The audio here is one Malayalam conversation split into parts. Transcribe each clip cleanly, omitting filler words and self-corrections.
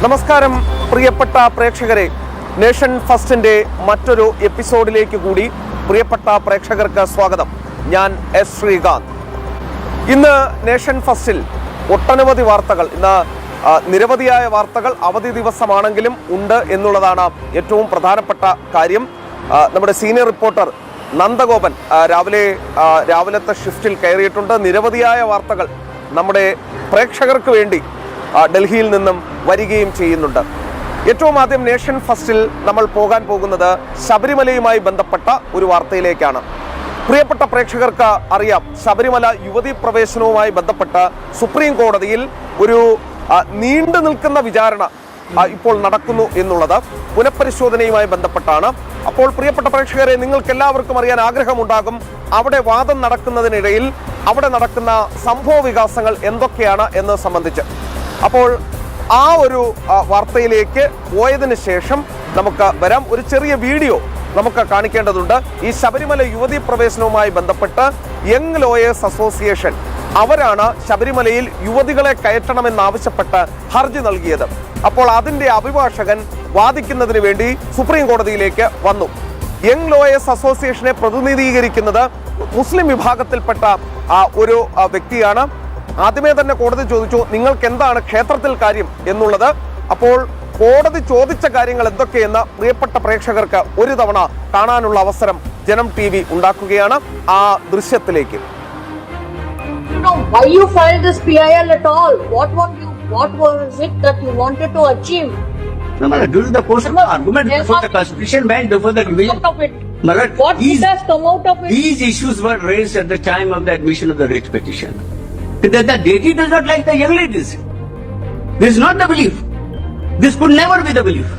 നമസ്കാരം പ്രിയപ്പെട്ട പ്രേക്ഷകരെ, നേഷൻ ഫസ്റ്റിന്റെ മറ്റൊരു എപ്പിസോഡിലേക്ക് കൂടി പ്രിയപ്പെട്ട പ്രേക്ഷകർക്ക് സ്വാഗതം. ഞാൻ എസ് ശ്രീകാന്ത്. ഇന്ന് നേഷൻ ഫസ്റ്റിൽ ഒട്ടനവധി വാർത്തകൾ, ഇന്ന് നിരവധിയായ വാർത്തകൾ അവധി ദിവസമാണെങ്കിലും ഉണ്ട് എന്നുള്ളതാണ് ഏറ്റവും പ്രധാനപ്പെട്ട കാര്യം. നമ്മുടെ സീനിയർ റിപ്പോർട്ടർ നന്ദഗോപൻ രാവിലത്തെ ഷിഫ്റ്റിൽ കയറിയിട്ടുണ്ട്. നിരവധിയായ വാർത്തകൾ നമ്മുടെ പ്രേക്ഷകർക്ക് വേണ്ടി ഡൽഹിയിൽ നിന്നും വരികയും ചെയ്യുന്നുണ്ട്. ഏറ്റവും ആദ്യം നേഷൻ ഫസ്റ്റിൽ നമ്മൾ പോകാൻ പോകുന്നത് ശബരിമലയുമായി ബന്ധപ്പെട്ട ഒരു വാർത്തയിലേക്കാണ്. പ്രിയപ്പെട്ട പ്രേക്ഷകർക്ക് അറിയാം, ശബരിമല യുവതീ പ്രവേശനവുമായി ബന്ധപ്പെട്ട് സുപ്രീം കോടതിയിൽ ഒരു നീണ്ടു നിൽക്കുന്ന വിചാരണ ഇപ്പോൾ നടക്കുന്നു എന്നുള്ളത് പുനഃപരിശോധനയുമായി ബന്ധപ്പെട്ടാണ്. അപ്പോൾ പ്രിയപ്പെട്ട പ്രേക്ഷകരെ, നിങ്ങൾക്ക് എല്ലാവർക്കും അറിയാൻ ആഗ്രഹമുണ്ടാകും, അവിടെ വാദം നടക്കുന്നതിനിടയിൽ അവിടെ നടക്കുന്ന സംഭവ വികാസങ്ങൾ എന്തൊക്കെയാണ് എന്ന് സംബന്ധിച്ച്. അപ്പോൾ ആ ഒരു വാർത്തയിലേക്ക് പോയതിനു ശേഷം നമുക്ക് വരാം. ഒരു ചെറിയ വീഡിയോ നമുക്ക് കാണിക്കേണ്ടതുണ്ട്. ഈ ശബരിമല യുവതീ പ്രവേശനവുമായി ബന്ധപ്പെട്ട് യങ് ലോയേഴ്സ് അസോസിയേഷൻ അവരാണ് ശബരിമലയിൽ യുവതികളെ കയറ്റണമെന്നാവശ്യപ്പെട്ട് ഹർജി നൽകിയത്. അപ്പോൾ അതിന്റെ അഭിഭാഷകൻ വാദിക്കുന്നതിന് വേണ്ടി സുപ്രീം കോടതിയിലേക്ക് വന്നു. യങ് ലോയേഴ്സ് അസോസിയേഷനെ പ്രതിനിധീകരിക്കുന്നത് മുസ്ലിം വിഭാഗത്തിൽപ്പെട്ട ഒരു വ്യക്തിയാണ്. ആദ്യമേ തന്നെ കോടതി ചോദിച്ചു, നിങ്ങൾക്ക് എന്താണ് ക്ഷേത്രത്തിൽ കാര്യം എന്നുള്ളത്. അപ്പോൾ കോടതി ചോദിച്ച കാര്യങ്ങൾ എന്തൊക്കെയെന്ന് പ്രിയപ്പെട്ട പ്രേക്ഷകർക്ക് ഒരു തവണ കാണാനുള്ള അവസരം ജനം TV ഉണ്ടാക്കുകയാണ്. ആ ദൃശ്യത്തിലേക്ക്. Why you filed this PIL at all? What was it that you wanted to achieve? No, during the course of the argument before the constitution went before the division. What has come out of it? These issues were raised at the time of the admission of the writ petition. That the deity does not like the young ladies. This is not the belief. This could never be the belief.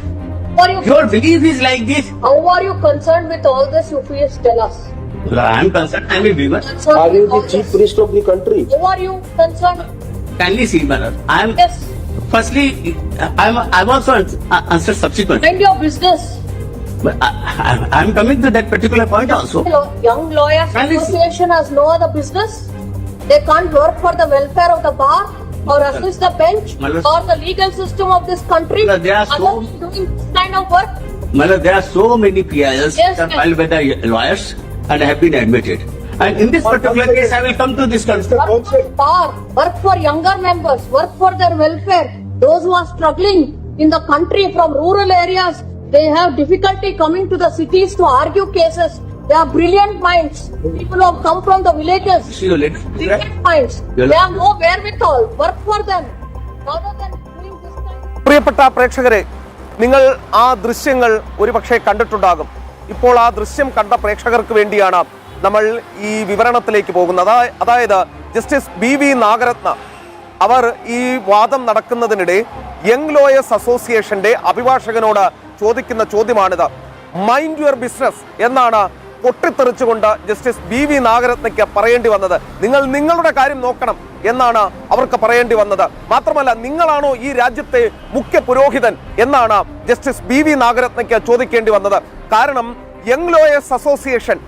Your belief is like this. How are you concerned with all this? You please tell us. I am concerned. I am a believer. Are you the chief priest of the country? How are you concerned? Kindly see, brother. I am. Yes. Firstly, I am also answered subsequently. Mind your business. But I am coming to that particular point also. Young Lawyers Association has no other business. They can't work for the welfare of the bar or assist the bench or the legal system of this country. There are so doing this kind of work. There are so many PILs filed by the lawyers and have been admitted. And in this particular case, I will come to this concept. Work for bar, work for younger members, work for their welfare. Those who are struggling in the country from rural areas, they have difficulty coming to the cities to argue cases. They are brilliant minds. People who have come from the villages. Brilliant minds. They have no wherewithal. Work for them. Rather than doing this kind. പ്രിയപ്പെട്ട പ്രേക്ഷകരെ, നിങ്ങൾ ആ ദൃശ്യങ്ങൾ ഒരുപക്ഷെ കണ്ടിട്ടുണ്ടാകും. ഇപ്പോൾ ആ ദൃശ്യം കണ്ട പ്രേക്ഷകർക്ക് വേണ്ടിയാണ് നമ്മൾ ഈ വിവരണത്തിലേക്ക് പോകുന്നത്. അതായത് ജസ്റ്റിസ് BV നാഗരത്ന അവർ ഈ വാദം നടക്കുന്നതിനിടെ യങ് ലോയേഴ്സ് അസോസിയേഷന്റെ അഭിഭാഷകനോട് ചോദിക്കുന്ന ചോദ്യമാണിത്. മൈൻഡ് യുവർ ബിസിനസ് എന്നാണ് പൊട്ടിത്തെറിച്ചുകൊണ്ട് ജസ്റ്റിസ് BV നാഗരത്നയ്ക്ക് പറയേണ്ടി വന്നത്. നിങ്ങൾ നിങ്ങളുടെ കാര്യം നോക്കണം എന്നാണ് അവർക്ക് പറയേണ്ടി വന്നത്. മാത്രമല്ല, നിങ്ങളാണോ ഈ രാജ്യത്തെ മുഖ്യ പുരോഹിതൻ എന്നാണ് ജസ്റ്റിസ് BV നാഗരത്നയ്ക്ക് ചോദിക്കേണ്ടി വന്നത്. കാരണം യങ് ലോയേഴ്സ് അസോസിയേഷൻ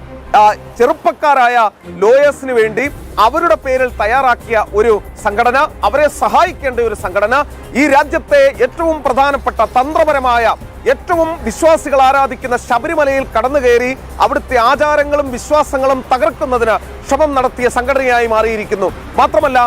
ചെറുപ്പക്കാരായ ലോയേഴ്സിന് വേണ്ടി അവരുടെ പേരിൽ തയ്യാറാക്കിയ ഒരു സംഘടന, അവരെ സഹായിക്കേണ്ട ഒരു സംഘടന, ഈ രാജ്യത്തെ ഏറ്റവും പ്രധാനപ്പെട്ട തന്ത്രപരമായ ഏറ്റവും വിശ്വാസികൾ ആരാധിക്കുന്ന ശബരിമലയിൽ കടന്നു കയറി അവിടുത്തെ ആചാരങ്ങളും വിശ്വാസങ്ങളും തകർക്കുന്നതിന് ശ്രമം നടത്തിയ സംഘടനയായി മാറിയിരിക്കുന്നു. മാത്രമല്ല,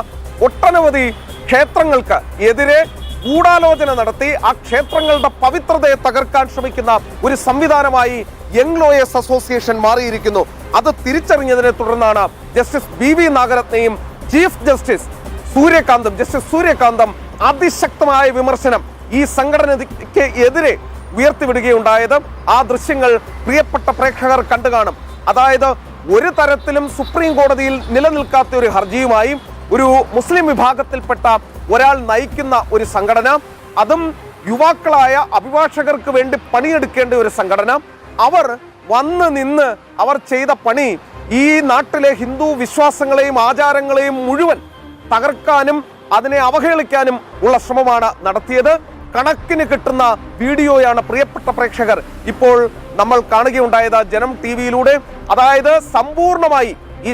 ഒട്ടനവധി ക്ഷേത്രങ്ങൾക്ക് എതിരെ ഗൂഢാലോചന നടത്തി ആ ക്ഷേത്രങ്ങളുടെ പവിത്രതയെ തകർക്കാൻ ശ്രമിക്കുന്ന ഒരു സംവിധാനമായി യങ് ലോയേഴ്സ് അസോസിയേഷൻ മാറിയിരിക്കുന്നു. അത് തിരിച്ചറിഞ്ഞതിനെ തുടർന്നാണ് ജസ്റ്റിസ് BV നാഗരത്നയും ചീഫ് ജസ്റ്റിസ് സൂര്യകാന്തം അതിശക്തമായ വിമർശനം ഈ സംഘടനയ്ക്ക് എതിരെ ഉയർത്തിവിടുകയുണ്ടായത്. ആ ദൃശ്യങ്ങൾ പ്രിയപ്പെട്ട പ്രേക്ഷകർ കണ്ടു കാണും. അതായത്, ഒരു തരത്തിലും സുപ്രീം കോടതിയിൽ നിലനിൽക്കാത്ത ഒരു ഹർജിയുമായി ഒരു മുസ്ലിം വിഭാഗത്തിൽപ്പെട്ട ഒരാൾ നയിക്കുന്ന ഒരു സംഘടന, അതും യുവാക്കളായ അഭിഭാഷകർക്ക് വേണ്ടി പണിയെടുക്കേണ്ട ഒരു സംഘടന, അവർ വന്ന് നിന്ന് അവർ ചെയ്ത പണി ഈ നാട്ടിലെ ഹിന്ദു വിശ്വാസങ്ങളെയും ആചാരങ്ങളെയും മുഴുവൻ തകർക്കാനും അതിനെ അവഹേളിക്കാനും ഉള്ള ശ്രമമാണ് നടത്തിയത്. കണക്കിന് കിട്ടുന്ന വീഡിയോയാണ് പ്രിയപ്പെട്ട പ്രേക്ഷകർ ഇപ്പോൾ നമ്മൾ കാണുകയുണ്ടായത് ജനം TVയിലൂടെ. അതായത് സമ്പൂർണമായി ഈ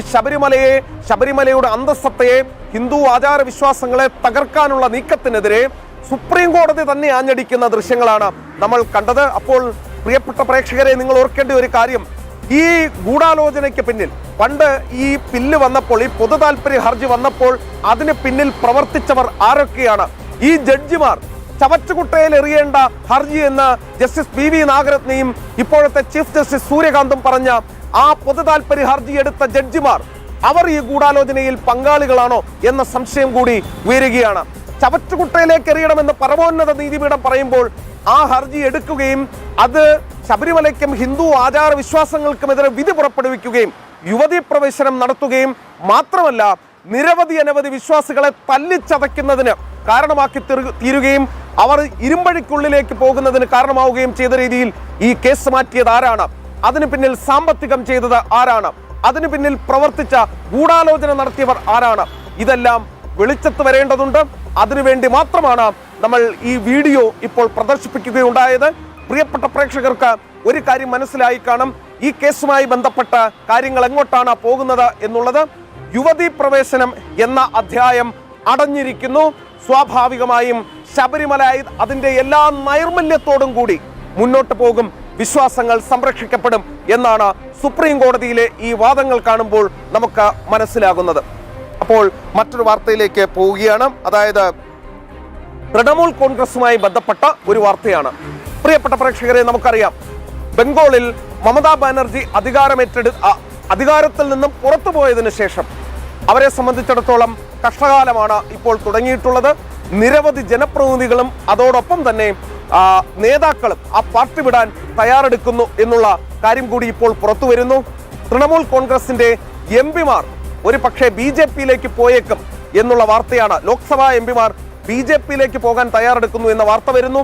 ശബരിമലയുടെ അന്തസ്സത്തയെ ഹിന്ദു ആചാരവിശ്വാസങ്ങളെ തകർക്കാനുള്ള നീക്കത്തിനെതിരെ സുപ്രീം കോടതി തന്നെ ആഞ്ഞടിക്കുന്ന ദൃശ്യങ്ങളാണ് നമ്മൾ കണ്ടത്. അപ്പോൾ പ്രിയപ്പെട്ട പ്രേക്ഷകരെ, നിങ്ങൾ ഓർക്കേണ്ട ഒരു കാര്യം, ഈ ഗൂഢാലോചനയ്ക്ക് പിന്നിൽ പണ്ട് ഈ ബില്ല് വന്നപ്പോൾ, ഈ പൊതു താല്പര്യ ഹർജി വന്നപ്പോൾ അതിന് പിന്നിൽ പ്രവർത്തിച്ചവർ ആരൊക്കെയാണ്? ഈ ജഡ്ജിമാർ ചവറ്റുകുട്ടയിൽ എറിയേണ്ട ഹർജി എന്ന് ജസ്റ്റിസ് PV നാഗരത്നയും ഇപ്പോഴത്തെ ചീഫ് ജസ്റ്റിസ് സൂര്യകാന്തും പറഞ്ഞ ആ പൊതു താല്പര്യ ഹർജി എടുത്ത ജഡ്ജിമാർ, അവർ ഈ ഗൂഢാലോചനയിൽ പങ്കാളികളാണോ എന്ന സംശയം കൂടി ഉയരുകയാണ്. ചവറ്റുകുട്ടയിലേക്ക് എറിയണമെന്ന് പരമോന്നത നീതിപീഠം പറയുമ്പോൾ ആ ഹർജി എടുക്കുകയും അത് ശബരിമലയ്ക്കും ഹിന്ദു ആചാര വിശ്വാസങ്ങൾക്കുമെതിരെ വിധി പുറപ്പെടുവിക്കുകയും യുവതീ പ്രവേശനം നടത്തുകയും മാത്രമല്ല അനവധി വിശ്വാസികളെ തല്ലിച്ചതയ്ക്കുന്നതിന് കാരണമാക്കി തീരുകയും അവർ ഇരുമ്പഴിക്കുള്ളിലേക്ക് പോകുന്നതിന് കാരണമാവുകയും ചെയ്ത രീതിയിൽ ഈ കേസ് മാറ്റിയത് ആരാണ്? അതിന് പിന്നിൽ സാമ്പത്തികം ചെയ്തത് ആരാണ്? അതിന് പിന്നിൽ പ്രവർത്തിച്ച ഗൂഢാലോചന നടത്തിയവർ ആരാണ്? ഇതെല്ലാം വെളിച്ചത്ത് വരേണ്ടതുണ്ട്. അതിനുവേണ്ടി മാത്രമാണ് നമ്മൾ ഈ വീഡിയോ ഇപ്പോൾ പ്രദർശിപ്പിക്കുകയുണ്ടായത്. പ്രിയപ്പെട്ട പ്രേക്ഷകർക്ക് ഒരു കാര്യം മനസ്സിലായി കാണും, ഈ കേസുമായി ബന്ധപ്പെട്ട കാര്യങ്ങൾ എങ്ങോട്ടാണ് പോകുന്നത് എന്നുള്ളത്. യുവതീ പ്രവേശനം എന്ന അധ്യായം അടഞ്ഞിരിക്കുന്നു. സ്വാഭാവികമായും ശബരിമല അതിന്റെ എല്ലാ നൈർമല്യത്തോടും കൂടി മുന്നോട്ട് പോകും, വിശ്വാസങ്ങൾ സംരക്ഷിക്കപ്പെടും എന്നാണ് സുപ്രീം കോടതിയിലെ ഈ വാദങ്ങൾ കാണുമ്പോൾ നമുക്ക് മനസ്സിലാകുന്നത്. അപ്പോൾ മറ്റൊരു വാർത്തയിലേക്ക് പോവുകയാണ്. അതായത് തൃണമൂൽ കോൺഗ്രസുമായി ബന്ധപ്പെട്ട ഒരു വാർത്തയാണ്. പ്രിയപ്പെട്ട പ്രേക്ഷകരെ, നമുക്കറിയാം, ബംഗാളിൽ മമതാ ബാനർജി അധികാരത്തിൽ നിന്നും പുറത്തുപോയതിനു ശേഷം അവരെ സംബന്ധിച്ചിടത്തോളം കഷ്ടകാലമാണ് ഇപ്പോൾ തുടങ്ങിയിട്ടുള്ളത്. നിരവധി ജനപ്രതിനിധികളും അതോടൊപ്പം തന്നെ നേതാക്കളും ആ പാർട്ടി വിടാൻ തയ്യാറെടുക്കുന്നു എന്നുള്ള കാര്യം കൂടി ഇപ്പോൾ പുറത്തു വരുന്നു. തൃണമൂൽ കോൺഗ്രസിന്റെ MP-മാർ ഒരു പക്ഷേ BJP-യിലേക്ക് പോയേക്കും എന്നുള്ള വാർത്തയാണ്. ലോക്സഭാ MP-മാർ BJP-യിലേക്ക് പോകാൻ തയ്യാറെടുക്കുന്നു എന്ന വാർത്ത വരുന്നു.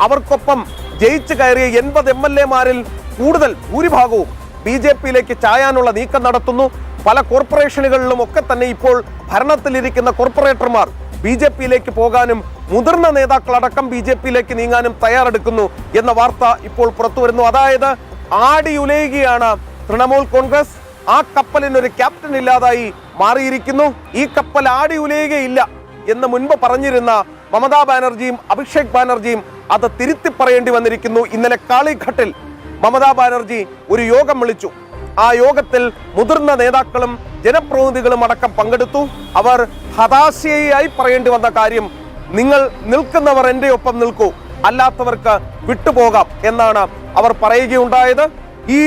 അവർക്കൊപ്പം ജയിച്ചു കയറിയ 80 MLA-മാരിൽ കൂടുതൽ ഭൂരിഭാഗവും BJP-യിലേക്ക് ചായാനുള്ള നീക്കം നടത്തുന്നു. പല കോർപ്പറേഷനുകളിലും ഒക്കെ തന്നെ ഇപ്പോൾ ഭരണത്തിലിരിക്കുന്ന കോർപ്പറേറ്റർമാർ BJP-യിലേക്ക് പോകാനും മുതിർന്ന നേതാക്കളടക്കം BJP-യിലേക്ക് നീങ്ങാനും തയ്യാറെടുക്കുന്നു എന്ന വാർത്ത ഇപ്പോൾ പുറത്തു വരുന്നു. അതായത് ആടിയുലയുകയാണ് തൃണമൂൽ കോൺഗ്രസ്. ആ കപ്പലിനൊരു ക്യാപ്റ്റൻ ഇല്ലാതായി മാറിയിരിക്കുന്നു. ഈ കപ്പൽ ആടിയുലയുകയില്ല എന്ന് മുൻപ് പറഞ്ഞിരുന്ന മമതാ ബാനർജിയും അഭിഷേക് ബാനർജിയും അത് തിരുത്തി പറയേണ്ടി വന്നിരിക്കുന്നു. ഇന്നലെ കാളിഘട്ടിൽ മമതാ ബാനർജി ഒരു യോഗം വിളിച്ചു. ആ യോഗത്തിൽ മുതിർന്ന നേതാക്കളും ജനപ്രതിനിധികളും അടക്കം പങ്കെടുത്തു. അവർ ഹതാശയായി പറയേണ്ടി വന്ന കാര്യം, നിങ്ങൾ നിൽക്കുന്നവർ എൻ്റെ ഒപ്പം നിൽക്കൂ, അല്ലാത്തവർക്ക് വിട്ടുപോകാം എന്നാണ് അവർ പറയുകയുണ്ടായത്. ഈ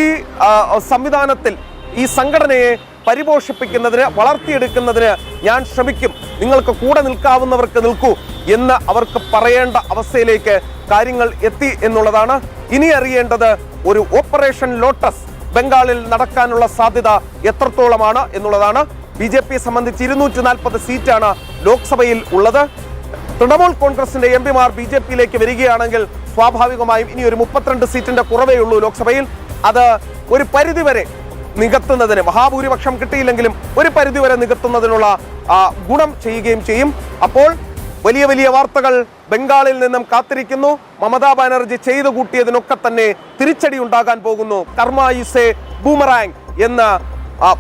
സംവിധാനത്തിൽ ഈ സംഘടനയെ പരിപോഷിപ്പിക്കുന്നതിന്, വളർത്തിയെടുക്കുന്നതിന് ഞാൻ ശ്രമിക്കും, നിങ്ങൾക്ക് കൂടെ നിൽക്കാവുന്നവർക്ക് നിൽക്കൂ എന്ന് അവർക്ക് പറയേണ്ട അവസ്ഥയിലേക്ക് കാര്യങ്ങൾ എത്തി എന്നുള്ളതാണ്. ഇനി അറിയേണ്ടത് ഒരു ഓപ്പറേഷൻ ലോട്ടസ് ബംഗാളിൽ നടക്കാനുള്ള സാധ്യത എത്രത്തോളമാണ് എന്നുള്ളതാണ്. BJP-യെ സംബന്ധിച്ച് 240 സീറ്റാണ് ലോക്സഭയിൽ ഉള്ളത്. തൃണമൂൽ കോൺഗ്രസിന്റെ MP-മാർ BJP-യിലേക്ക് വരികയാണെങ്കിൽ സ്വാഭാവികമായും ഇനി ഒരു 32 സീറ്റിന്റെ കുറവേ ഉള്ളൂ ലോക്സഭയിൽ. അത് ഒരു പരിധിവരെ നികത്തുന്നതിന്, മഹാഭൂരിപക്ഷം കിട്ടിയില്ലെങ്കിലും ഒരു പരിധിവരെ നികത്തുന്നതിനുള്ള ഗുണം ചെയ്യുകയും ചെയ്യും. അപ്പോൾ വലിയ വലിയ വാർത്തകൾ ബംഗാളിൽ നിന്നും കാത്തിരിക്കുന്നു. മമതാ ബാനർജി ചെയ്തു കൂട്ടിയതിനൊക്കെ തന്നെ തിരിച്ചടി ഉണ്ടാകാൻ പോകുന്നു. കർമ്മ ഈസ് എ ബൂമറാങ് എന്ന്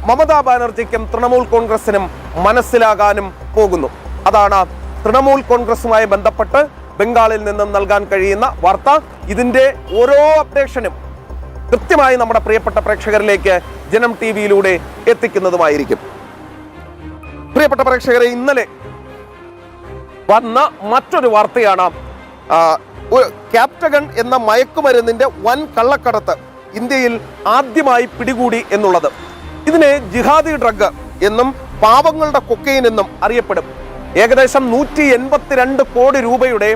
മമതാ ബാനർജിക്കും തൃണമൂൽ കോൺഗ്രസിനും മനസ്സിലാകാനും പോകുന്നു. അതാണ് തൃണമൂൽ കോൺഗ്രസുമായി ബന്ധപ്പെട്ട് ബംഗാളിൽ നിന്നും നൽകാൻ കഴിയുന്ന വാർത്ത. ഇതിന്റെ ഓരോ അപ്ഡേഷനും കൃത്യമായി നമ്മുടെ പ്രിയപ്പെട്ട പ്രേക്ഷകരിലേക്ക് ജനം TV-യിലൂടെ എത്തിക്കുന്നതുമായിരിക്കും. പ്രിയപ്പെട്ട പ്രേക്ഷകരെ, ഇന്നലെ വന്ന മറ്റൊരു വാർത്തയാണ് ക്യാപ്റ്റഗൺ എന്ന മയക്കുമരുന്നിന്റെ വൻ കള്ളക്കടത്ത് ഇന്ത്യയിൽ ആദ്യമായി പിടികൂടി എന്നുള്ളത്. ഇതിനെ ജിഹാദി ഡ്രഗ് എന്നും പാവങ്ങളുടെ കൊക്കൈൻ എന്നും അറിയപ്പെടും. ഏകദേശം 182 കോടി രൂപയുടെ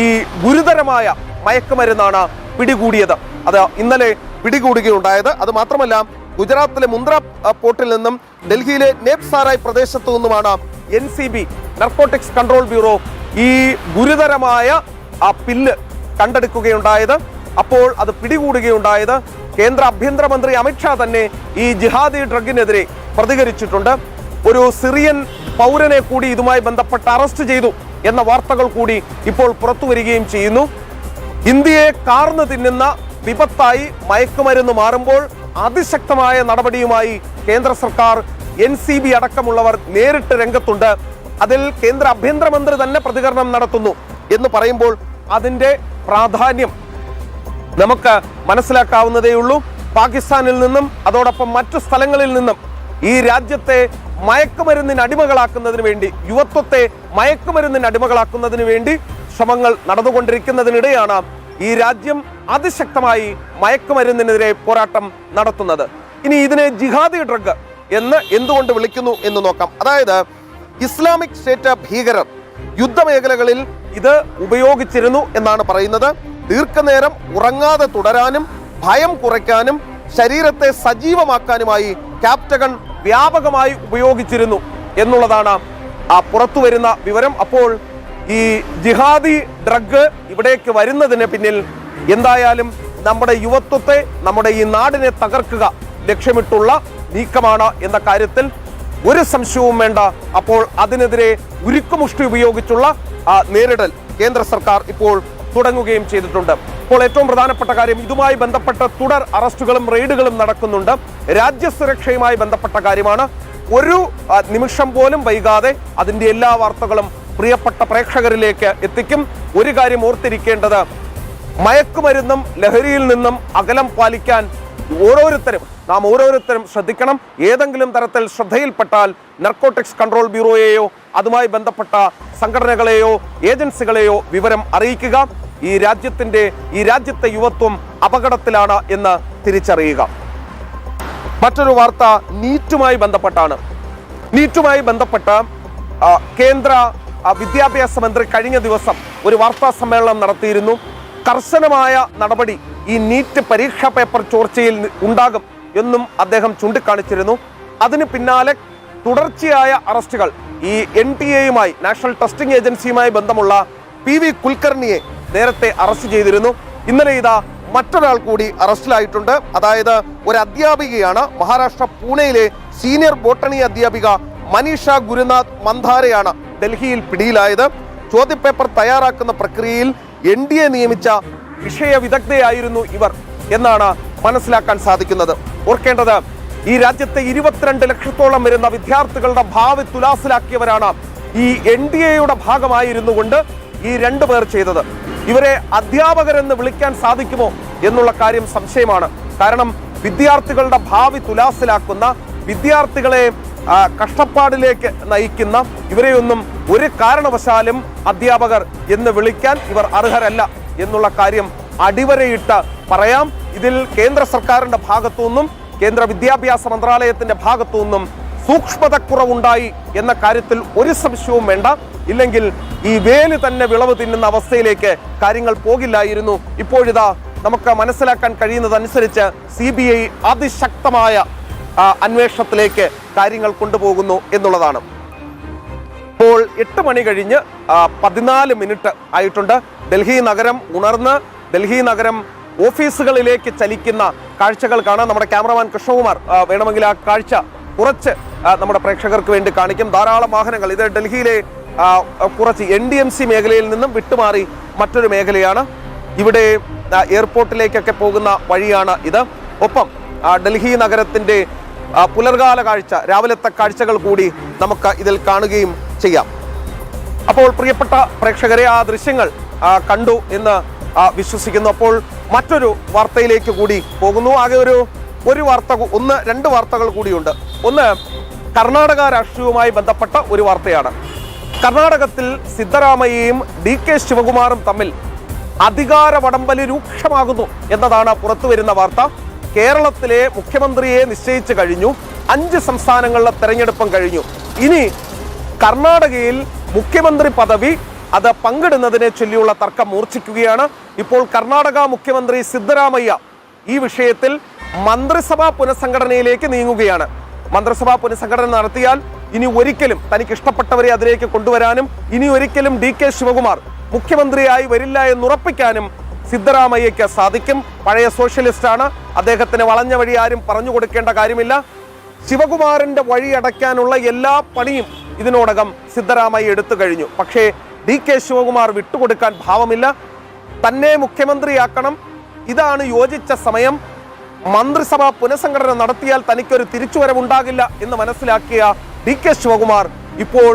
ഈ ഗുരുതരമായ മയക്കുമരുന്നാണ് പിടികൂടിയത്. അത് ഇന്നലെ പിടികൂടുകയുണ്ടായത്. അത് മാത്രമല്ല, ഗുജറാത്തിലെ മുന്ദ്ര പോർട്ടിൽ നിന്നും ഡൽഹിയിലെ നേപ്സാറായ് പ്രദേശത്തു നിന്നുമാണ് NCB നർക്കോട്ടിക്സ് കൺട്രോൾ ബ്യൂറോ ഈ ഗുരുതരമായ ആ പില്ല് കണ്ടെടുക്കുകയുണ്ടായത്. അപ്പോൾ അത് പിടികൂടുകയുണ്ടായത്. കേന്ദ്ര ആഭ്യന്തരമന്ത്രി അമിത്ഷാ തന്നെ ഈ ജിഹാദി ഡ്രഗിനെതിരെ പ്രതികരിച്ചിട്ടുണ്ട്. ഒരു സിറിയൻ പൗരനെ കൂടി ഇതുമായി ബന്ധപ്പെട്ട് അറസ്റ്റ് ചെയ്തു എന്ന വാർത്തകൾ കൂടി ഇപ്പോൾ പുറത്തു വരികയും ചെയ്യുന്നു. ഇന്ത്യയെ കാർന്നു തിന്നുന്ന വിപത്തായി മയക്കുമരുന്ന് മാറുമ്പോൾ അതിശക്തമായ നടപടിയുമായി കേന്ദ്ര സർക്കാർ, NCB അടക്കമുള്ളവർ നേരിട്ട് രംഗത്തുണ്ട്. അതിൽ കേന്ദ്ര ആഭ്യന്തരമന്ത്രി തന്നെ പ്രതികരണം നടത്തുന്നു. എന്ന് പറയുമ്പോൾ അതിൻ്റെ പ്രാധാന്യം നമുക്ക് മനസ്സിലാക്കാവുന്നതേ ഉള്ളൂ. പാകിസ്ഥാനിൽ നിന്നും അതോടൊപ്പം മറ്റു സ്ഥലങ്ങളിൽ നിന്നും ഈ രാജ്യത്തെ മയക്കുമരുന്നിന് അടിമകളാക്കുന്നതിന് വേണ്ടി, യുവത്വത്തെ മയക്കുമരുന്നിന് അടിമകളാക്കുന്നതിന് വേണ്ടി ശ്രമങ്ങൾ നടന്നുകൊണ്ടിരിക്കുന്നതിനിടെയാണ് ഈ രാജ്യം അതിശക്തമായി മയക്കുമരുന്നിനെതിരെ പോരാട്ടം നടത്തുന്നത്. ഇനി ഇതിനെ ജിഹാദി ഡ്രഗ് എന്ന് എന്തുകൊണ്ട് വിളിക്കുന്നു എന്ന് നോക്കാം. അതായത് ഇസ്ലാമിക് സ്റ്റേറ്റ് ഭീകരർ യുദ്ധമേഖലകളിൽ ഇത് ഉപയോഗിച്ചിരുന്നു എന്നാണ് പറയുന്നത്. ദീർഘനേരം ഉറങ്ങാതെ തുടരാനും ഭയം കുറയ്ക്കാനും ശരീരത്തെ സജീവമാക്കാനുമായി ക്യാപ്റ്റഗൺ വ്യാപകമായി ഉപയോഗിച്ചിരുന്നു എന്നുള്ളതാണ് പുറത്തുവരുന്ന വിവരം. അപ്പോൾ ഈ ജിഹാദി ഡ്രഗ് ഇവിടേക്ക് വരുന്നതിന് പിന്നിൽ എന്തായാലും നമ്മുടെ യുവത്വത്തെ, നമ്മുടെ ഈ നാടിനെ തകർക്കുക ലക്ഷ്യമിട്ടുള്ള നീക്കമാണ് എന്ന കാര്യത്തിൽ ഒരു സംശയവും വേണ്ട. അപ്പോൾ അതിനെതിരെ ഉരുക്കുമുഷ്ടി ഉപയോഗിച്ചുള്ള നേരിടൽ കേന്ദ്ര സർക്കാർ ഇപ്പോൾ തുടങ്ങുകയും ചെയ്തിട്ടുണ്ട്. ഇപ്പോൾ ഏറ്റവും പ്രധാനപ്പെട്ട കാര്യം, ഇതുമായി ബന്ധപ്പെട്ട തുടർ അറസ്റ്റുകളും റെയ്ഡുകളും നടക്കുന്നുണ്ട്. രാജ്യസുരക്ഷയുമായി ബന്ധപ്പെട്ട കാര്യമാണ്. ഒരു നിമിഷം പോലും വൈകാതെ അതിൻ്റെ എല്ലാ വാർത്തകളും പ്രിയപ്പെട്ട പ്രേക്ഷകരിലേക്ക് എത്തിക്കും. ഒരു കാര്യം ഓർത്തിരിക്കേണ്ടത്, മയക്കുമരുന്നും ലഹരിയിൽ നിന്നും അകലം പാലിക്കാൻ നാം ഓരോരുത്തരും ശ്രദ്ധിക്കണം. ഏതെങ്കിലും തരത്തിൽ ശ്രദ്ധയിൽപ്പെട്ടാൽ നർക്കോട്ടിക്സ് കൺട്രോൾ ബ്യൂറോയെയോ അതുമായി ബന്ധപ്പെട്ട സംഘടനകളെയോ ഏജൻസികളെയോ വിവരം അറിയിക്കുക. ഈ രാജ്യത്തെ യുവത്വം അപകടത്തിലാണ് എന്ന് തിരിച്ചറിയുക. മറ്റൊരു വാർത്ത നീറ്റുമായി ബന്ധപ്പെട്ടാണ്. നീറ്റുമായി ബന്ധപ്പെട്ട കേന്ദ്ര വിദ്യാഭ്യാസ മന്ത്രി കഴിഞ്ഞ ദിവസം ഒരു വാർത്താ സമ്മേളനം നടത്തിയിരുന്നു. കർശനമായ നടപടി ഈ നീറ്റ് പരീക്ഷാ പേപ്പർ ചോർച്ചയിൽ ഉണ്ടാകും എന്നും അദ്ദേഹം ചൂണ്ടിക്കാണിച്ചിരുന്നു. അതിന് പിന്നാലെ തുടർച്ചയായ അറസ്റ്റുകൾ ഈ NTA നാഷണൽ ടെസ്റ്റിംഗ് ഏജൻസിയുമായി ബന്ധമുള്ള PV കുൽക്കർണിയെ നേരത്തെ അറസ്റ്റ് ചെയ്തിരുന്നു. ഇന്നലെ ഇതാ മറ്റൊരാൾ കൂടി അറസ്റ്റിലായിട്ടുണ്ട്. അതായത് ഒരു അധ്യാപികയാണ്. മഹാരാഷ്ട്ര പൂനെയിലെ സീനിയർ ബോട്ടണി അധ്യാപിക മനീഷ ഗുരുനാഥ് മന്ധാരയാണ് ഡൽഹിയിൽ പിടിയിലായത്. ചോദ്യപേപ്പർ തയ്യാറാക്കുന്ന പ്രക്രിയയിൽ NDA നിയമിച്ച വിഷയ വിദഗ്ധയായിരുന്നു ഇവർ എന്നാണ് മനസ്സിലാക്കാൻ സാധിക്കുന്നത്. ഓർക്കേണ്ടത്, ഈ രാജ്യത്തെ 22 ലക്ഷത്തോളം വരുന്ന വിദ്യാർത്ഥികളുടെ ഭാവി തുലാസിലാക്കിയവരാണ് ഈ NDAയുടെ ഭാഗമായിരുന്നു കൊണ്ട് ഈ 2 പേർ ചെയ്തത്. ഇവരെ അധ്യാപകരെന്ന് വിളിക്കാൻ സാധിക്കുമോ എന്നുള്ള കാര്യം സംശയമാണ്. കാരണം വിദ്യാർത്ഥികളുടെ ഭാവി തുലാസിലാക്കുന്ന, വിദ്യാർത്ഥികളെ കഷ്ടപ്പാടിലേക്ക് നയിക്കുന്ന ഇവരെയൊന്നും ഒരു കാരണവശാലും അധ്യാപകർ എന്ന് വിളിക്കാൻ ഇവർ അർഹരല്ല എന്നുള്ള കാര്യം അടിവരയിട്ട് പറയാം. ഇതിൽ കേന്ദ്ര സർക്കാരിന്റെ ഭാഗത്തുനിന്നും കേന്ദ്ര വിദ്യാഭ്യാസ മന്ത്രാലയത്തിന്റെ ഭാഗത്തുനിന്നും സൂക്ഷ്മതക്കുറവുണ്ടായി എന്ന കാര്യത്തിൽ ഒരു സംശയവും വേണ്ട. ഇല്ലെങ്കിൽ ഈ വേല് തന്നെ വിളവ് തിന്നുന്ന അവസ്ഥയിലേക്ക് കാര്യങ്ങൾ പോകില്ലായിരുന്നു. ഇപ്പോഴിതാ നമുക്ക് മനസ്സിലാക്കാൻ കഴിയുന്നതനുസരിച്ച് CBI അതിശക്തമായ അന്വേഷണത്തിലേക്ക് കാര്യങ്ങൾ കൊണ്ടുപോകുന്നു എന്നുള്ളതാണ്. ഇപ്പോൾ 8 മണി കഴിഞ്ഞ് 14 മിനിറ്റ് ആയിട്ടുണ്ട്. ഡൽഹി നഗരം ഉണർന്ന് ഡൽഹി നഗരം ഓഫീസുകളിലേക്ക് ചലിക്കുന്ന കാഴ്ചകൾ കാണാൻ നമ്മുടെ ക്യാമറമാൻ കൃഷ്ണകുമാർ വേണമെങ്കിൽ ആ കാഴ്ച കുറച്ച് നമ്മുടെ പ്രേക്ഷകർക്ക് വേണ്ടി കാണിക്കും. ധാരാളം വാഹനങ്ങൾ. ഇത് ഡൽഹിയിലെ കുറച്ച് NDMC മേഖലയിൽ നിന്നും വിട്ടുമാറി മറ്റൊരു മേഖലയാണ്. ഇവിടെ എയർപോർട്ടിലേക്കൊക്കെ പോകുന്ന വഴിയാണ് ഇത്. ഒപ്പം ഡൽഹി നഗരത്തിന്റെ പുലർകാല കാഴ്ച, രാവിലത്തെ കാഴ്ചകൾ കൂടി നമുക്ക് ഇതിൽ കാണുകയും ചെയ്യാം. അപ്പോൾ പ്രിയപ്പെട്ട പ്രേക്ഷകരെ, ആ ദൃശ്യങ്ങൾ കണ്ടു എന്ന് വിശ്വസിക്കുന്നു. അപ്പോൾ മറ്റൊരു വാർത്തയിലേക്ക് കൂടി പോകുന്നു. ആകെ ഒരു വാർത്ത, 2 വാർത്തകൾ കൂടിയുണ്ട്. ഒന്ന് കർണാടക രാഷ്ട്രീയവുമായി ബന്ധപ്പെട്ട ഒരു വാർത്തയാണ്. കർണാടകത്തിൽ സിദ്ധരാമയ്യയും DK ശിവകുമാറും തമ്മിൽ അധികാര വടംവലി രൂക്ഷമാകുന്നു എന്നതാണ് പുറത്തുവരുന്ന വാർത്ത. കേരളത്തിലെ മുഖ്യമന്ത്രിയെ നിശ്ചയിച്ചു കഴിഞ്ഞു. 5 സംസ്ഥാനങ്ങളിലെ തെരഞ്ഞെടുപ്പും കഴിഞ്ഞു. ഇനി കർണാടകയിൽ മുഖ്യമന്ത്രി പദവി അത് പങ്കിടുന്നതിനെ ചൊല്ലിയുള്ള തർക്കം മൂർച്ഛിക്കുകയാണ്. ഇപ്പോൾ കർണാടക മുഖ്യമന്ത്രി സിദ്ധരാമയ്യ ഈ വിഷയത്തിൽ മന്ത്രിസഭാ പുനഃസംഘടനയിലേക്ക് നീങ്ങുകയാണ്. മന്ത്രിസഭാ പുനഃസംഘടന നടത്തിയാൽ ഇനി ഒരിക്കലും തനിക്ക് ഇഷ്ടപ്പെട്ടവരെ അതിലേക്ക് കൊണ്ടുവരാനും ഇനി ഒരിക്കലും DK ശിവകുമാർ മുഖ്യമന്ത്രിയായി വരില്ല എന്നുറപ്പിക്കാനും സിദ്ധരാമയ്യയ്ക്ക് സാധിക്കും. പഴയ സോഷ്യലിസ്റ്റാണ്. അദ്ദേഹത്തിന് വളഞ്ഞ വഴി ആരും പറഞ്ഞു കൊടുക്കേണ്ട കാര്യമില്ല. ശിവകുമാറിന്റെ വഴി അടയ്ക്കാനുള്ള എല്ലാ പണിയും ഇതിനോടകം സിദ്ധരാമയ്യ എടുത്തു കഴിഞ്ഞു. പക്ഷേ DK ശിവകുമാർ വിട്ടുകൊടുക്കാൻ ഭാവമില്ല. തന്നെ മുഖ്യമന്ത്രിയാക്കണം, ഇതാണ് യോജിച്ച സമയം. മന്ത്രിസഭ പുനഃസംഘടന നടത്തിയാൽ തനിക്കൊരു തിരിച്ചുവരവുണ്ടാകില്ല എന്ന് മനസ്സിലാക്കിയ DK ശിവകുമാർ ഇപ്പോൾ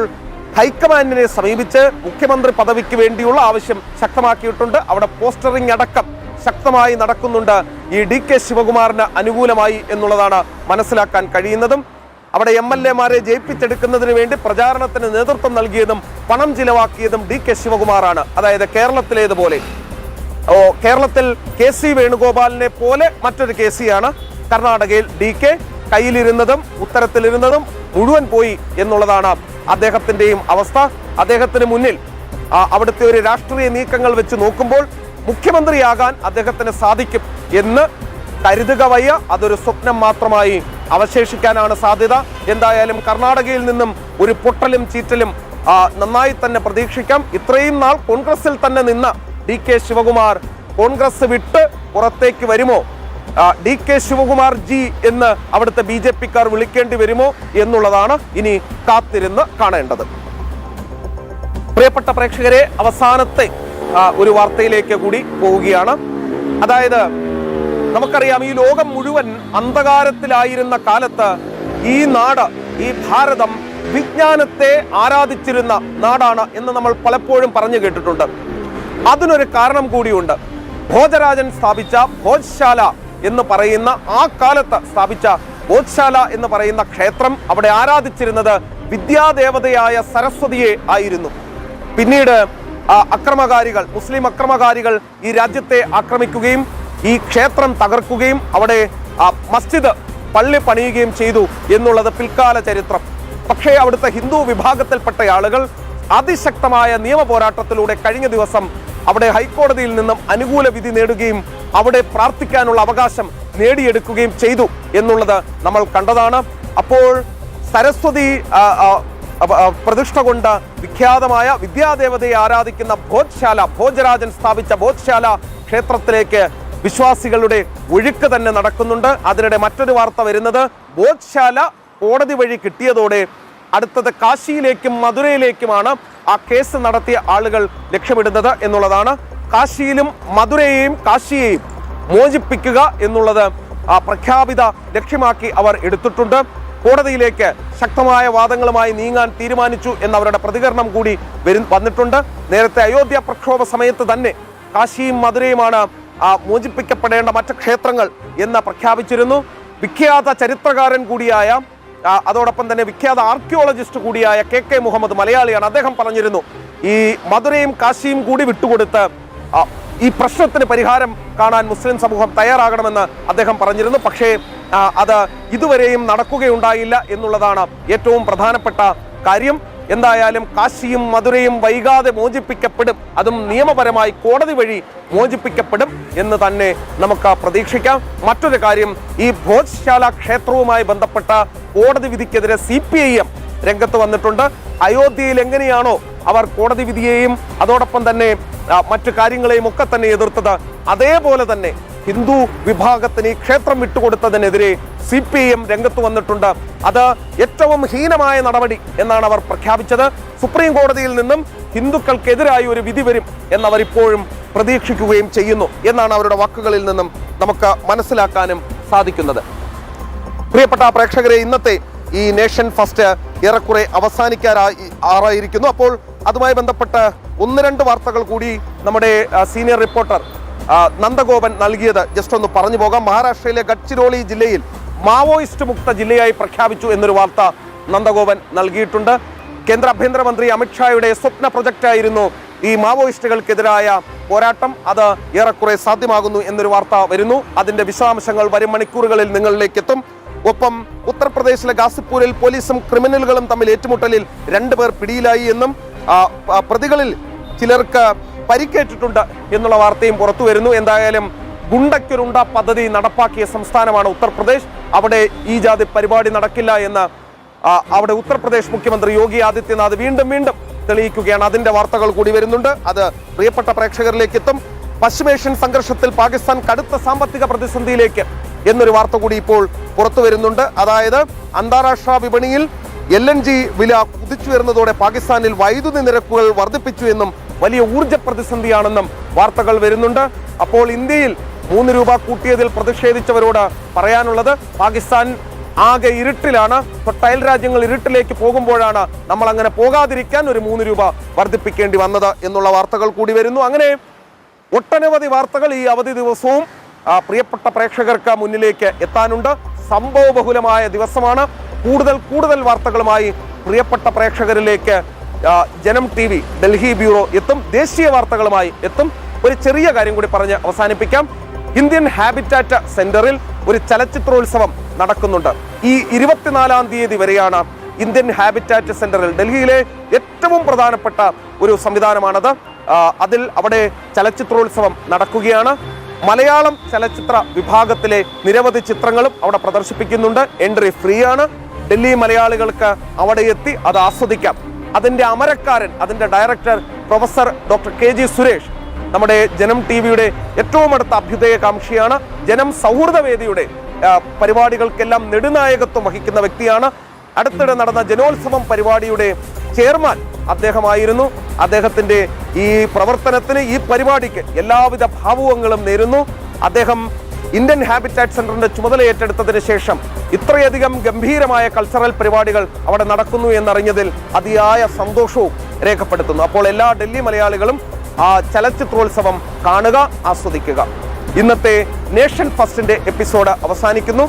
ഹൈക്കമാൻഡിനെ സമീപിച്ച് മുഖ്യമന്ത്രി പദവിക്ക് വേണ്ടിയുള്ള ആവശ്യം ശക്തമാക്കിയിട്ടുണ്ട്. അവിടെ പോസ്റ്ററിംഗ് അടക്കം ശക്തമായി നടക്കുന്നുണ്ട് ഈ DK ശിവകുമാറിന് അനുകൂലമായി എന്നുള്ളതാണ് മനസ്സിലാക്കാൻ കഴിയുന്നതും. അവിടെ MLA-മാരെ ജയിപ്പിച്ചെടുക്കുന്നതിന് വേണ്ടി പ്രചാരണത്തിന് നേതൃത്വം നൽകിയതും പണം ചിലവാക്കിയതും DK ശിവകുമാറാണ്. അതായത് കേരളത്തിലേതുപോലെ കേരളത്തിൽ KC വേണുഗോപാലിനെ പോലെ മറ്റൊരു KC-യാണ്. കർണാടകയിൽ DK കയ്യിലിരുന്നതും ഉത്തരത്തിലിരുന്നതും മുഴുവൻ പോയി എന്നുള്ളതാണ് അദ്ദേഹത്തിന്റെയും അവസ്ഥ. അദ്ദേഹത്തിന് മുന്നിൽ അവിടുത്തെ ഒരു രാഷ്ട്രീയ നീക്കങ്ങൾ വെച്ച് നോക്കുമ്പോൾ മുഖ്യമന്ത്രിയാകാൻ അദ്ദേഹത്തിന് സാധിക്കും എന്ന് കരുതുക വയ്യ. അതൊരു സ്വപ്നം മാത്രമായി അവശേഷിക്കാനാണ് സാധ്യത. എന്തായാലും കർണാടകയിൽ നിന്നും ഒരു പൊട്ടലും ചീറ്റലും നന്നായി തന്നെ പ്രതീക്ഷിക്കാം. ഇത്രയും നാൾ കോൺഗ്രസിൽ തന്നെ നിന്ന DK ശിവകുമാർ കോൺഗ്രസ് വിട്ട് പുറത്തേക്ക് വരുമോ, DK ശിവകുമാർ ജി എന്ന് അവിടുത്തെ BJP-ക്കാർ വിളിക്കേണ്ടി വരുമോ എന്നുള്ളതാണ് ഇനി കാത്തിരുന്ന് കാണേണ്ടത്. പ്രിയപ്പെട്ട പ്രേക്ഷകരെ, അവസാനത്തെ ഒരു വാർത്തയിലേക്ക് കൂടി പോവുകയാണ്. അതായത് നമുക്കറിയാം, ഈ ലോകം മുഴുവൻ അന്ധകാരത്തിലായിരുന്ന കാലത്ത് ഈ നാട്, ഈ ഭാരതം വിജ്ഞാനത്തെ ആരാധിച്ചിരുന്ന നാടാണ് എന്ന് നമ്മൾ പലപ്പോഴും പറഞ്ഞു കേട്ടിട്ടുണ്ട്. അതിനൊരു കാരണം കൂടിയുണ്ട്. ഭോജരാജൻ സ്ഥാപിച്ച ഭോജ്ശാല എന്ന് പറയുന്ന, ആ കാലത്ത് സ്ഥാപിച്ച ഭോജ്ശാല എന്ന് പറയുന്ന ക്ഷേത്രം, അവിടെ ആരാധിച്ചിരുന്നത് വിദ്യാദേവതയായ സരസ്വതിയെ ആയിരുന്നു. പിന്നീട് അക്രമകാരികൾ, മുസ്ലിം അക്രമകാരികൾ ഈ രാജ്യത്തെ ആക്രമിക്കുകയും ഈ ക്ഷേത്രം തകർക്കുകയും അവിടെ മസ്ജിദ്, പള്ളി പണിയുകയും ചെയ്തു എന്നുള്ളത് പിൽക്കാല ചരിത്രം. പക്ഷേ അവിടുത്തെ ഹിന്ദു വിഭാഗത്തിൽപ്പെട്ട ആളുകൾ അതിശക്തമായ നിയമ പോരാട്ടത്തിലൂടെ കഴിഞ്ഞ ദിവസം അവിടെ ഹൈക്കോടതിയിൽ നിന്നും അനുകൂല വിധി നേടുകയും അവിടെ പ്രാർത്ഥിക്കാനുള്ള അവകാശം നേടിയെടുക്കുകയും ചെയ്തു എന്നുള്ളത് നമ്മൾ കണ്ടതാണ്. അപ്പോൾ സരസ്വതി പ്രതിഷ്ഠ കൊണ്ട് വിഖ്യാതമായ വിദ്യാദേവതയെ ആരാധിക്കുന്ന ഭോജ്ശാല, ഭോജരാജൻ സ്ഥാപിച്ച ഭോജ്ശാല ക്ഷേത്രത്തിലേക്ക് വിശ്വാസികളുടെ ഒഴുക്ക് തന്നെ നടക്കുന്നുണ്ട്. അതിനിടെ മറ്റൊരു വാർത്ത വരുന്നത്, ഭോജ്ശാല കോടതി വഴി കിട്ടിയതോടെ അടുത്തത് കാശിയിലേക്കും മധുരയിലേക്കുമാണ് ആ കേസ് നടത്തിയ ആളുകൾ ലക്ഷ്യമിടുന്നത് എന്നുള്ളതാണ്. കാശിയിലും മധുരയെയും കാശിയെയും മോചിപ്പിക്കുക എന്നുള്ളത് പ്രഖ്യാപിത ലക്ഷ്യമാക്കി അവർ എടുത്തിട്ടുണ്ട്. കോടതിയിലേക്ക് ശക്തമായ വാദങ്ങളുമായി നീങ്ങാൻ തീരുമാനിച്ചു എന്നവരുടെ പ്രതികരണം കൂടി വന്നിട്ടുണ്ട്. നേരത്തെ അയോധ്യ പ്രക്ഷോഭ സമയത്ത് തന്നെ കാശിയും മധുരയുമാണ് മോചിപ്പിക്കപ്പെടേണ്ട മറ്റ് ക്ഷേത്രങ്ങൾ എന്ന് പ്രഖ്യാപിച്ചിരുന്നു. വിഖ്യാത ചരിത്രകാരൻ കൂടിയായ, അതോടൊപ്പം തന്നെ വിഖ്യാത ആർക്കിയോളജിസ്റ്റ് കൂടിയായ KK മുഹമ്മദ്, മലയാളിയാണ്, അദ്ദേഹം പറഞ്ഞിരുന്നു ഈ മധുരയും കാശിയും കൂടി വിട്ടുകൊടുത്ത് ഈ പ്രശ്നത്തിന് പരിഹാരം കാണാൻ മുസ്ലിം സമൂഹം തയ്യാറാകണമെന്ന് അദ്ദേഹം പറഞ്ഞിരുന്നു. പക്ഷേ അത് ഇതുവരെയും നടക്കുകയുണ്ടായില്ല എന്നുള്ളതാണ് ഏറ്റവും പ്രധാനപ്പെട്ട കാര്യം. എന്തായാലും കാശിയും മധുരയും വൈകാതെ മോചിപ്പിക്കപ്പെടും, അതും നിയമപരമായി കോടതി വഴി മോചിപ്പിക്കപ്പെടും എന്ന് തന്നെ നമുക്ക് പ്രതീക്ഷിക്കാം. മറ്റൊരു കാര്യം, ഈ ഭോജ്ശാല ക്ഷേത്രവുമായി ബന്ധപ്പെട്ട കോടതി വിധിക്കെതിരെ CPIM രംഗത്ത് വന്നിട്ടുണ്ട്. അയോധ്യയിൽ എങ്ങനെയാണോ അവർ കോടതി വിധിയെയും അതോടൊപ്പം തന്നെ മറ്റു കാര്യങ്ങളെയും ഒക്കെ തന്നെ എതിർത്തത്, അതേപോലെ തന്നെ ഹിന്ദു വിഭാഗത്തിന് ഈ ക്ഷേത്രം വിട്ടുകൊടുത്തതിനെതിരെ CPIM രംഗത്ത് വന്നിട്ടുണ്ട്. അത് ഏറ്റവും ഹീനമായ നടപടി എന്നാണ് അവർ പ്രഖ്യാപിച്ചത്. സുപ്രീം കോടതിയിൽ നിന്നും ഹിന്ദുക്കൾക്കെതിരായി ഒരു വിധി വരും എന്നവർ ഇപ്പോഴും പ്രതീക്ഷിക്കുകയും ചെയ്യുന്നു എന്നാണ് അവരുടെ വാക്കുകളിൽ നിന്നും നമുക്ക് മനസ്സിലാക്കാനും സാധിക്കുന്നത്. പ്രിയപ്പെട്ട പ്രേക്ഷകരെ, ഇന്നത്തെ ഈ നേഷൻ ഫസ്റ്റ് ഏറെക്കുറെ അവസാനിക്കാറായിരിക്കുന്നു. അപ്പോൾ അതുമായി ബന്ധപ്പെട്ട് ഒന്ന് രണ്ട് വാർത്തകൾ കൂടി നമ്മുടെ സീനിയർ റിപ്പോർട്ടർ നന്ദഗോപൻ നൽകിയത് ജസ്റ്റ് ഒന്ന് പറഞ്ഞു പോകാം. മഹാരാഷ്ട്രയിലെ ഗഡ്ചിരോളി ജില്ലയിൽ മാവോയിസ്റ്റ് മുക്ത ജില്ലയായി പ്രഖ്യാപിച്ചു എന്നൊരു വാർത്ത നന്ദഗോപൻ നൽകിയിട്ടുണ്ട്. കേന്ദ്ര ആഭ്യന്തരമന്ത്രി അമിത്ഷായുടെ സ്വപ്ന പ്രൊജക്റ്റായിരുന്നു ഈ മാവോയിസ്റ്റുകൾക്കെതിരായ പോരാട്ടം. അത് ഏറെക്കുറെ സാധ്യമാകുന്നു എന്നൊരു വാർത്ത വരുന്നു. അതിന്റെ വിശദാംശങ്ങൾ വരും മണിക്കൂറുകളിൽ നിങ്ങളിലേക്ക് എത്തും. ഒപ്പം ഉത്തർപ്രദേശിലെ ഗാസിപ്പൂരിൽ പോലീസും ക്രിമിനലുകളും തമ്മിൽ ഏറ്റുമുട്ടലിൽ 2 പേർ പിടിയിലായി എന്നും പ്രതികളിൽ ചിലർക്ക് പരിക്കേറ്റിട്ടുണ്ട് എന്നുള്ള വാർത്തയും പുറത്തു വരുന്നു. എന്തായാലും ഗുണ്ടയ്ക്കൊരുണ്ട പദ്ധതി നടപ്പാക്കിയ സംസ്ഥാനമാണ് ഉത്തർപ്രദേശ്. അവിടെ ഈ ജാതി പരിപാടി നടക്കില്ല എന്ന് അവിടെ ഉത്തർപ്രദേശ് മുഖ്യമന്ത്രി യോഗി ആദിത്യനാഥ് വീണ്ടും തെളിയിക്കുകയാണ്. അതിന്റെ വാർത്തകൾ കൂടി വരുന്നുണ്ട്. അത് പ്രിയപ്പെട്ട പ്രേക്ഷകരിലേക്ക് എത്തും. പശ്ചിമേഷ്യൻ സംഘർഷത്തിൽ പാകിസ്ഥാൻ കടുത്ത സാമ്പത്തിക പ്രതിസന്ധിയിലേക്ക് എന്നൊരു വാർത്ത കൂടി ഇപ്പോൾ പുറത്തു വരുന്നുണ്ട്. അതായത് അന്താരാഷ്ട്ര വിപണിയിൽ LNG വില കുതിച്ചുയർന്നതോടെ പാകിസ്ഥാനിൽ വൈദ്യുതി നിരക്കുകൾ വർദ്ധിപ്പിച്ചു എന്നും വലിയ ഊർജ്ജ പ്രതിസന്ധിയാണെന്നും വാർത്തകൾ വരുന്നുണ്ട്. അപ്പോൾ ഇന്ത്യയിൽ 3 രൂപ കൂട്ടിയതിൽ പ്രതിഷേധിച്ചവരോട് പറയാനുള്ളത്, പാകിസ്ഥാൻ ആകെ ഇരുട്ടിലാണ്. അയൽ രാജ്യങ്ങൾ ഇരുട്ടിലേക്ക് പോകുമ്പോഴാണ് നമ്മൾ അങ്ങനെ പോകാതിരിക്കാൻ ഒരു 3 രൂപ വർദ്ധിപ്പിക്കേണ്ടി വന്നത് എന്നുള്ള വാർത്തകൾ കൂടി വരുന്നു. അങ്ങനെ ഒട്ടനവധി വാർത്തകൾ ഈ അവധി ദിവസവും പ്രിയപ്പെട്ട പ്രേക്ഷകർക്ക് മുന്നിലേക്ക് എത്താനുണ്ട്. സംഭവബഹുലമായ ദിവസമാണ്. കൂടുതൽ വാർത്തകളുമായി പ്രിയപ്പെട്ട പ്രേക്ഷകരിലേക്ക് ജനം TV ഡൽഹി ബ്യൂറോ എത്തും. ദേശീയ വാർത്തകളുമായി എത്തും. ഒരു ചെറിയ കാര്യം കൂടി പറഞ്ഞ് അവസാനിപ്പിക്കാം. ഇന്ത്യൻ ഹാബിറ്റാറ്റ് സെന്ററിൽ ഒരു ചലച്ചിത്രോത്സവം നടക്കുന്നുണ്ട്. ഈ 24-ാം തീയതി വരെയാണ് ഇന്ത്യൻ ഹാബിറ്റാറ്റ് സെന്ററിൽ, ഡൽഹിയിലെ ഏറ്റവും പ്രധാനപ്പെട്ട ഒരു സംവിധാനമാണത്. അവിടെ ചലച്ചിത്രോത്സവം നടക്കുകയാണ്. മലയാളം ചലച്ചിത്ര വിഭാഗത്തിലെ നിരവധി ചിത്രങ്ങളും അവിടെ പ്രദർശിപ്പിക്കുന്നുണ്ട്. എൻട്രി ഫ്രീ ആണ്. ഡൽഹി മലയാളികൾക്ക് അവിടെ എത്തി അത് ആസ്വദിക്കാം. അതിന്റെ അമരക്കാരൻ, അതിന്റെ director professor doctor KG Suresh നമ്മുടെ ജനം TVയുടെ ഏറ്റവും അടുത്ത അഭ്യുദയകാംക്ഷിയാണ്. ജനം സൗഹൃദവേദിയുടെ പരിപാടികൾക്കെല്ലാം നെടുനായകത്വം വഹിക്കുന്ന വ്യക്തിയാണ്. അടുത്തിടെ നടന്ന ജനോത്സവം പരിപാടിയുടെ ചെയർമാൻ അദ്ദേഹമായിരുന്നു. അദ്ദേഹത്തിന്റെ ഈ പ്രവർത്തനത്തിന്, ഈ പരിപാടിക്ക് എല്ലാവിധ ഭാവുകങ്ങളും നേരുന്നു. അദ്ദേഹം ഇന്ത്യൻ ഹാബിറ്റാറ്റ് സെന്ററിന്റെ ചുമതല ഏറ്റെടുത്തതിന് ശേഷം ഇത്രയധികം ഗംഭീരമായ കൾച്ചറൽ പരിപാടികൾ അവിടെ നടക്കുന്നു എന്നറിഞ്ഞതിൽ അതിയായ സന്തോഷവും രേഖപ്പെടുത്തുന്നു. അപ്പോൾ എല്ലാ ഡൽഹി മലയാളികളും ആ ചലച്ചിത്രോത്സവം കാണുക, ആസ്വദിക്കുക. ഇന്നത്തെ നേഷൻ ഫസ്റ്റിന്റെ എപ്പിസോഡ് അവസാനിക്കുന്നു.